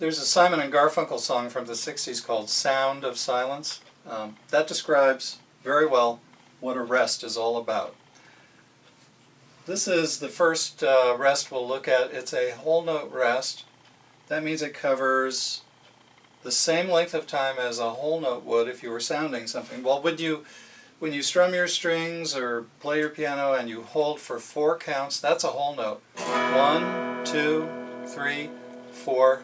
There's a Simon and Garfunkel song from the 60s called Sound of Silence. That describes very well what a rest is all about. This is the first rest we'll look at. It's a whole note rest. That means it covers the same length of time as a whole note would if you were sounding something. Well, when you strum your strings or play your piano and you hold for 4 counts, that's a whole note. 1, 2, 3, 4,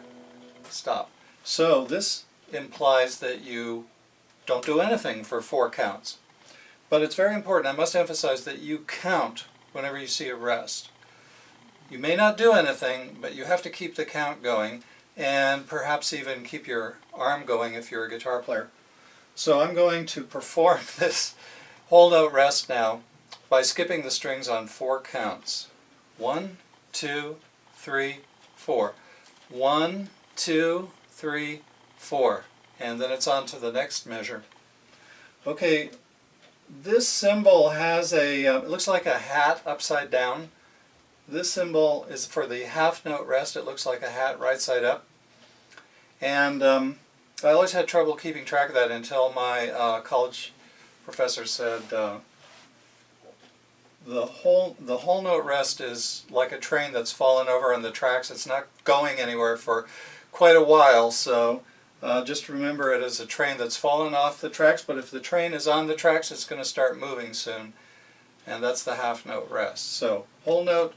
stop. So this implies that you don't do anything for 4 counts. But it's very important, I must emphasize, that you count whenever you see a rest. You may not do anything, but you have to keep the count going, and perhaps even keep your arm going if you're a guitar player. So I'm going to perform this whole note rest now by skipping the strings on 4 counts. 1, 2, 3, 4. 1, 2, 3, 4. And then it's on to the next measure. Okay, this symbol has it looks like a hat upside down. This symbol is for the half note rest. It looks like a hat right side up. And I always had trouble keeping track of that until my college professor said the whole note rest is like a train that's fallen over on the tracks. It's not going anywhere for quite a while, so just remember it as a train that's fallen off the tracks, but if the train is on the tracks, it's going to start moving soon. And that's the half note rest. So whole note,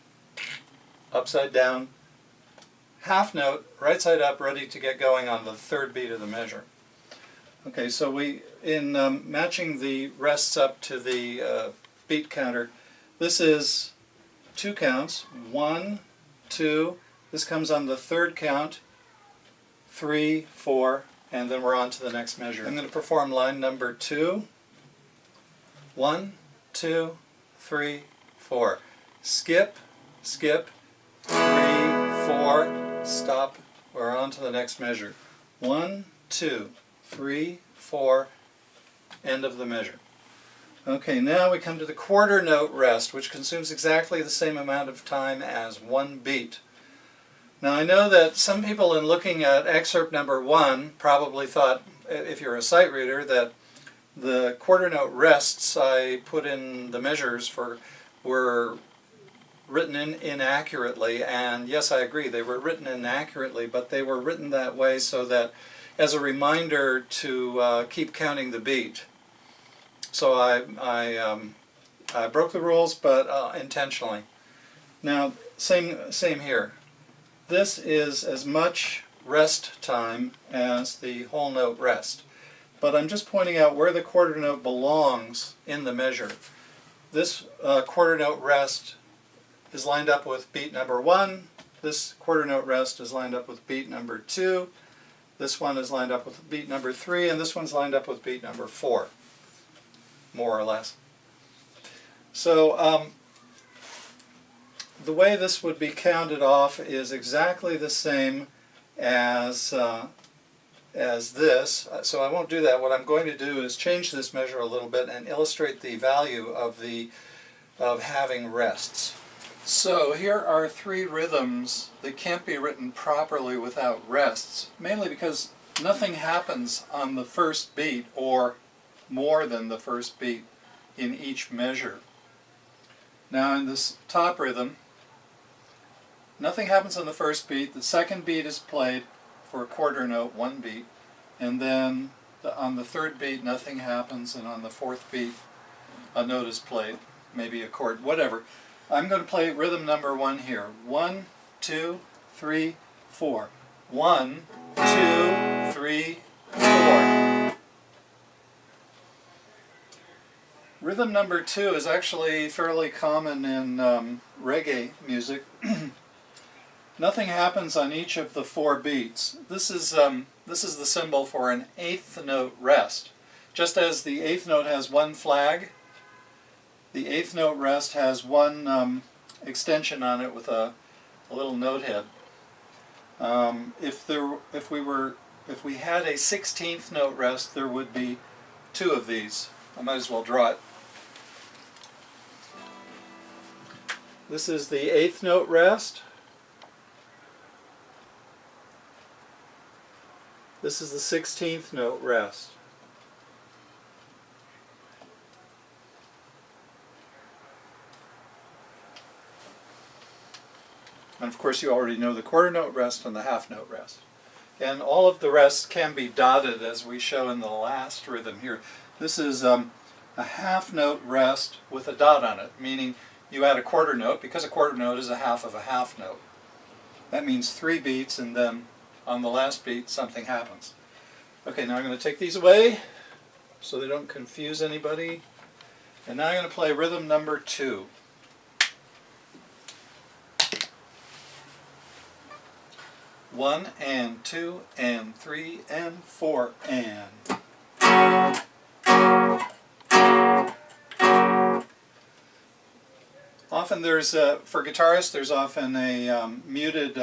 upside down, half note, right side up, ready to get going on the 3rd beat of the measure. Okay, so in matching the rests up to the beat counter, this is 2 counts, 1, 2, this comes on the 3rd count, 3, 4, and then we're on to the next measure. I'm going to perform line number 2. 1, 2, 3, 4. Skip, skip, 3, 4, stop. We're on to the next measure. 1, 2, 3, 4, end of the measure. Okay, now we come to the quarter note rest, which consumes exactly the same amount of time as 1 beat. Now I know that some people in looking at excerpt number 1 probably thought, if you're a sight reader, that the quarter note rests I put in the measures for were written in inaccurately, and yes, I agree, they were written inaccurately, but they were written that way so that as a reminder to keep counting the beat. So I broke the rules, but intentionally. Now, same here. This is as much rest time as the whole note rest. But I'm just pointing out where the quarter note belongs in the measure. This quarter note rest is lined up with beat number 1. This quarter note rest is lined up with beat number 2. This one is lined up with beat number 3, and this one's lined up with beat number 4, more or less. So the way this would be counted off is exactly the same as this, so I won't do that. What I'm going to do is change this measure a little bit and illustrate the value of having rests. So here are 3 rhythms that can't be written properly without rests, mainly because nothing happens on the first beat or more than the first beat in each measure. Now in this top rhythm, nothing happens on the first beat. The second beat is played for a quarter note, 1 beat, and then on the 3rd beat nothing happens, and on the 4th beat a note is played, maybe a chord, whatever. I'm going to play rhythm number 1 here. 1, 2, 3, 4. 1, 2, 3, 4. Rhythm number 2 is actually fairly common in reggae music. Nothing happens on each of the 4 beats. This is the symbol for an 8th note rest. Just as the 8th note has 1 flag, the 8th note rest has 1 extension on it with a little note head. If we had a 16th note rest, there would be 2 of these. I might as well draw it. This is the 8th note rest. This is the 16th note rest. And of course you already know the quarter note rest and the half note rest. And all of the rests can be dotted as we show in the last rhythm here. This is a half note rest with a dot on it, meaning you add a quarter note because a quarter note is a half of a half note. That means 3 beats, and then on the last beat something happens. Okay, now I'm going to take these away so they don't confuse anybody. And now I'm going to play rhythm number 2. One and 2 and 3 and 4 and. Often there's, for guitarists, there's often a muted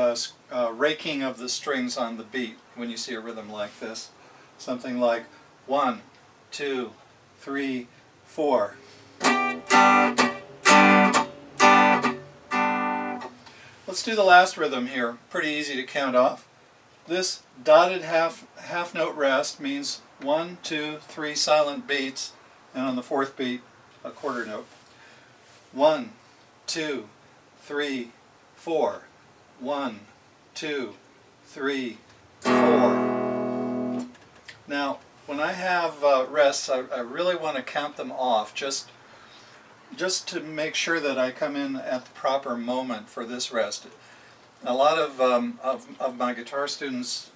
raking of the strings on the beat when you see a rhythm like this. Something like 1, 2, 3, 4. Let's do the last rhythm here. Pretty easy to count off. This dotted half note rest means 1, 2, 3 silent beats, and on the 4th beat, a quarter note. 1, 2, 3, 4. 1, 2, 3, 4. Now, when I have rests, I really want to count them off, just to make sure that I come in at the proper moment for this rest. A lot of my guitar students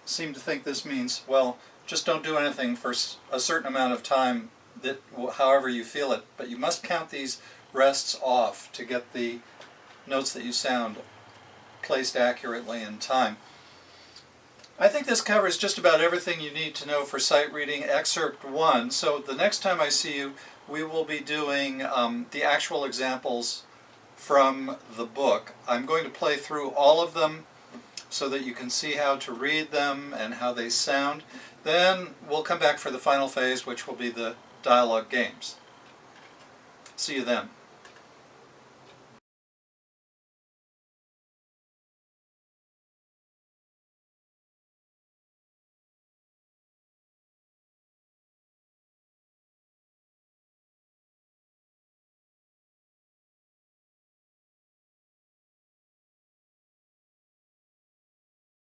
seem to think this means, well, just don't do anything for a certain amount of time, that however you feel it, but you must count these rests off to get the notes that you sound placed accurately in time. I think this covers just about everything you need to know for sight reading excerpt 1. So the next time I see you, we will be doing the actual examples from the book. I'm going to play through all of them so that you can see how to read them and how they sound. Then we'll come back for the final phase, which will be the dialogue games. See you then.